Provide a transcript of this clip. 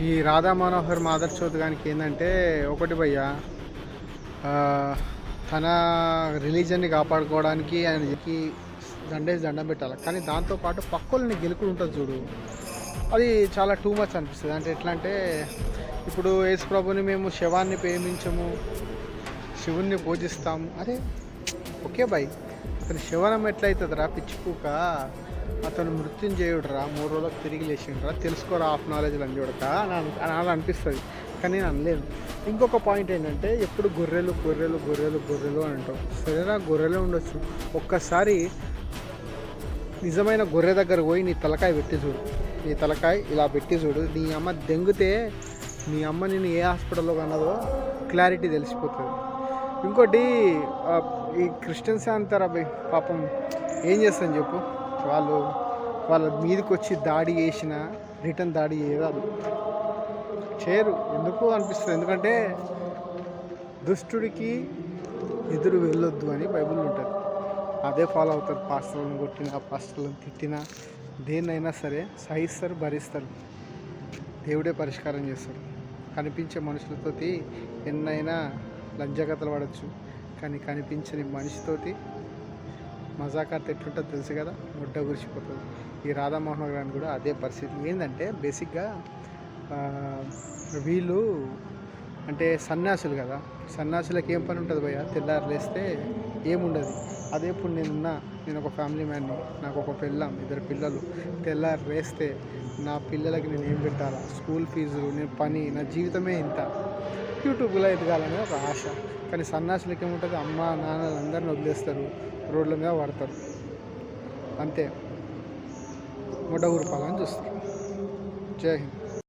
ఈ రాధా మనోహర్ మాధవ్ చౌదరికి ఏంటంటే ఒకటి భయ్య, తన రిలీజన్ని కాపాడుకోవడానికి ఆయనకి దండేసి దండం పెట్టాలి. కానీ దాంతోపాటు పక్కల్ని గెలుకుడు ఉంటుంది చూడు, అది చాలా టూ మచ్ అనిపిస్తుంది. అంటే ఎట్లా అంటే, ఇప్పుడు యేసు ప్రభుని మేము శవాన్ని ప్రేమించము, శివుణ్ణి పూజిస్తాము. అరే ఓకే బాయ్, అతని శివనం ఎట్లయితుందిరా పిచ్చిపూక, అతను మృత్యుంజయుడురా, 3 రోజులకు తిరిగి లేచిండ్రా, తెలుసుకోరా ఆఫ్ నాలెడ్జ్లు అని చూడక అని అనిపిస్తుంది. కానీ నేను అనలేదు. ఇంకొక పాయింట్ ఏంటంటే, ఎప్పుడు గొర్రెలు గొర్రెలు గొర్రెలు గొర్రెలు అని అంటావు. సరేనా, గొర్రెలే ఉండొచ్చు. ఒక్కసారి నిజమైన గొర్రె దగ్గర పోయి నీ తలకాయ పెట్టి చూడు, నీ తలకాయ ఇలా పెట్టి చూడు. నీ అమ్మ దెంగితే నీ అమ్మ నేను ఏ హాస్పిటల్లో కన్నదో క్లారిటీ తెలిసిపోతుంది. ఇంకోటి, ఈ క్రిస్టియన్స్ అంటారా భయ్, పాపం ఏం చేస్తాను చెప్పు, వాళ్ళ మీదకి వచ్చి దాడి చేసిన రిటర్న్ దాడి చేయరు. ఎందుకు అనిపిస్తుంది, ఎందుకంటే దుష్టుడికి ఎదురు వెళ్ళొద్దు అని బైబిల్ ఉంటుంది. అదే ఫాలో అవుతారు. పాస్టర్లను కొట్టినా, పాస్టర్లను తిట్టినా, దేన్నైనా సరే సహిస్తారు, భరిస్తారు. దేవుడే పరిష్కారం చేస్తాడు. కనిపించే మనుషులతోటి ఎన్నైనా లంజగతలు పడవచ్చు, కానీ కనిపించని మనిషితోటి మజాకత్ ఎట్లుంటుందో తెలుసు కదా, ముడ్డ గురిసిపోతుంది. ఈ రాధామోహన్ గారిని కూడా అదే పరిస్థితి. ఏంటంటే బేసిక్గా వీళ్ళు అంటే సన్యాసులు కదా, సన్యాసులకు ఏం పని ఉంటుంది భయ్య, తెల్లారు లేస్తే ఏముండదు. అదే ఇప్పుడు నేను ఒక ఫ్యామిలీ మ్యాన్ని, నాకు ఒక పెళ్ళాం, 2 పిల్లలు. తెల్లారు లేస్తే నా పిల్లలకి నేను ఏం పెట్టాలా, స్కూల్ ఫీజులు, నేను పని, నా జీవితమే ఇంత, యూట్యూబ్లో ఎదగాలని ఒక ఆశ. కానీ సన్యాసులకి ఏముంటుంది, అమ్మ నాన్నలు అందరిని వదిలేస్తారు, రోడ్ల మీద పడతారు, అంతే, ముడ్డ ఊరుపాలని చూస్తారు. జై హింద్.